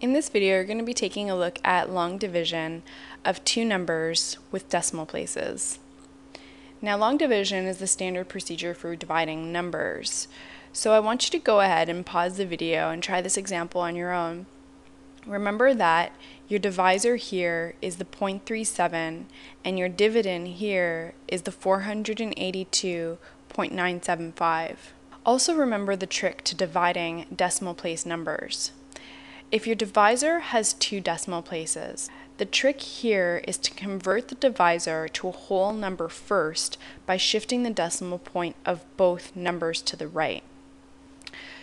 In this video, we're going to be taking a look at long division of two numbers with decimal places. Now, long division is the standard procedure for dividing numbers. So I want you to go ahead and pause the video and try this example on your own. Remember that your divisor here is the 0.37 and your dividend here is the 482.975. Also remember the trick to dividing decimal place numbers. If your divisor has two decimal places, the trick here is to convert the divisor to a whole number first by shifting the decimal point of both numbers to the right.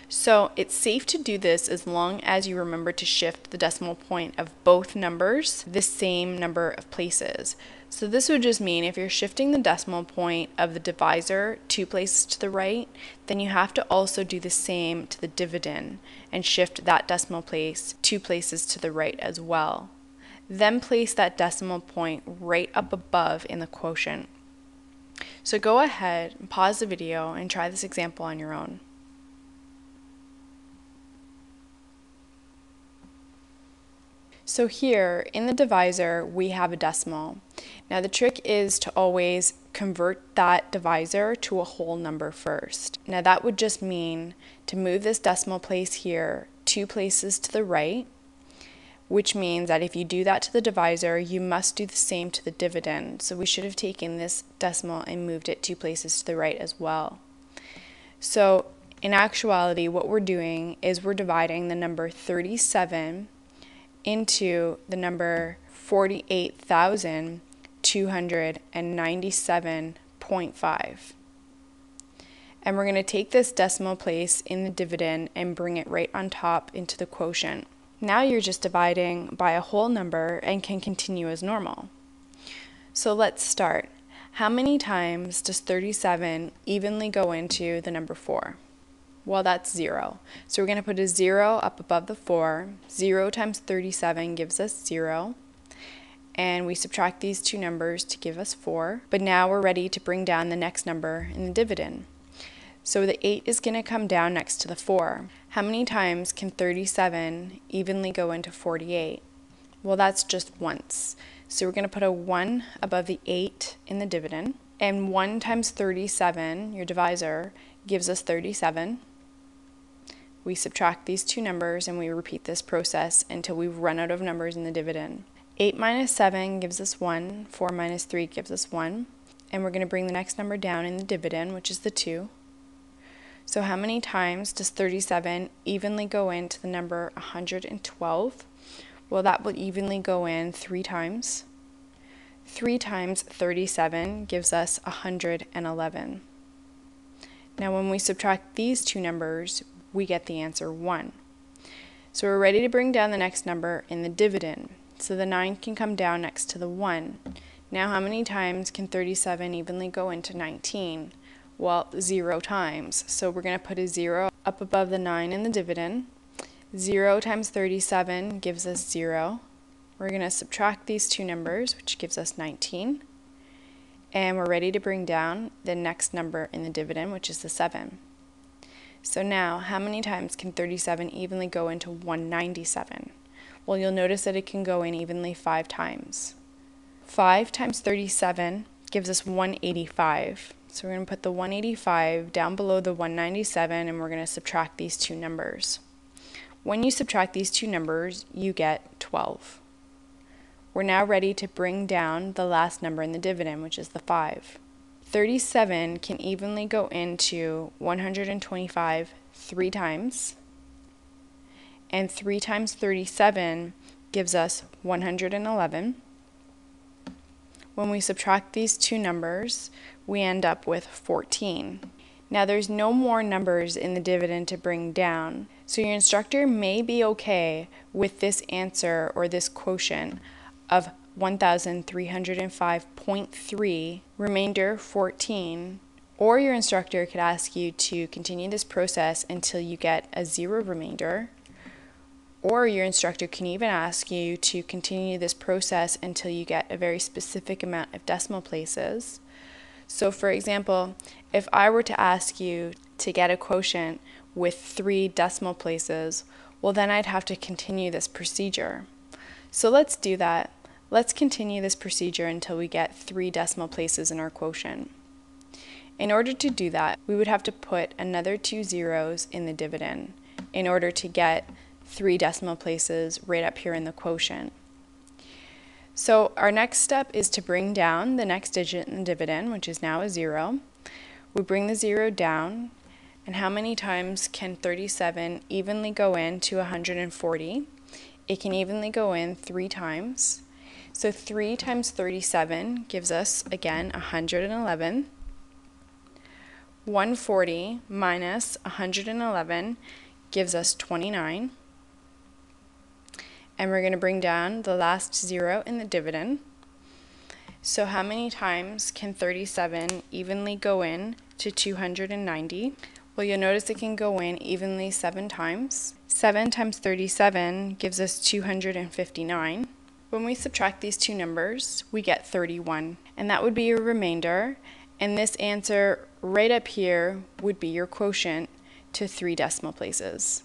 So it's safe to do this as long as you remember to shift the decimal point of both numbers the same number of places. So this would just mean if you're shifting the decimal point of the divisor 2 places to the right, then you have to also do the same to the dividend and shift that decimal place 2 places to the right as well. Then place that decimal point right up above in the quotient. So go ahead and pause the video and try this example on your own. So here in the divisor we have a decimal. Now the trick is to always convert that divisor to a whole number first. Now that would just mean to move this decimal place here 2 places to the right, which means that if you do that to the divisor, you must do the same to the dividend. So we should have taken this decimal and moved it 2 places to the right as well. So in actuality, what we're doing is we're dividing the number 37 into the number 48,297.5. And we're going to take this decimal place in the dividend and bring it right on top into the quotient. Now you're just dividing by a whole number and can continue as normal. So let's start. How many times does 37 evenly go into the number 4? Well, that's 0. So we're going to put a 0 up above the 4. 0 times 37 gives us 0. And we subtract these two numbers to give us 4. But now we're ready to bring down the next number in the dividend. So the 8 is going to come down next to the 4. How many times can 37 evenly go into 48? Well, that's just once. So we're going to put a 1 above the 8 in the dividend. And 1 times 37, your divisor, gives us 37. We subtract these two numbers and we repeat this process until we run out of numbers in the dividend. 8 minus 7 gives us 1, 4 minus 3 gives us 1, and we're going to bring the next number down in the dividend, which is the 2. So how many times does 37 evenly go into the number 112? Well, that will evenly go in 3 times. 3 times 37 gives us 111. Now when we subtract these two numbers, we get the answer 1. So we're ready to bring down the next number in the dividend. So the 9 can come down next to the 1. Now how many times can 37 evenly go into 19? Well, 0 times. So we're going to put a 0 up above the 9 in the dividend. 0 times 37 gives us 0. We're going to subtract these two numbers, which gives us 19. And we're ready to bring down the next number in the dividend, which is the 7. So now, how many times can 37 evenly go into 197? Well, you'll notice that it can go in evenly 5 times. 5 times 37 gives us 185. So we're going to put the 185 down below the 197 and we're going to subtract these two numbers. When you subtract these two numbers, you get 12. We're now ready to bring down the last number in the dividend, which is the 5. 37 can evenly go into 125 3 times, and 3 times 37 gives us 111. When we subtract these two numbers, we end up with 14. Now there's no more numbers in the dividend to bring down, so your instructor may be okay with this answer or this quotient of 1,305.3, remainder 14, or your instructor could ask you to continue this process until you get a 0 remainder, or your instructor can even ask you to continue this process until you get a very specific amount of decimal places. So for example, if I were to ask you to get a quotient with 3 decimal places, well then I'd have to continue this procedure. So let's do that. Let's continue this procedure until we get 3 decimal places in our quotient. In order to do that, we would have to put another 2 zeros in the dividend in order to get 3 decimal places right up here in the quotient. So our next step is to bring down the next digit in the dividend, which is now a 0. We bring the 0 down, and how many times can 37 evenly go into 140? It can evenly go in 3 times. So 3 times 37 gives us, again, 111. 140 minus 111 gives us 29. And we're going to bring down the last 0 in the dividend. So how many times can 37 evenly go in to 290? Well, you'll notice it can go in evenly 7 times. 7 times 37 gives us 259. When we subtract these two numbers, we get 31, and that would be your remainder, and this answer right up here would be your quotient to 3 decimal places.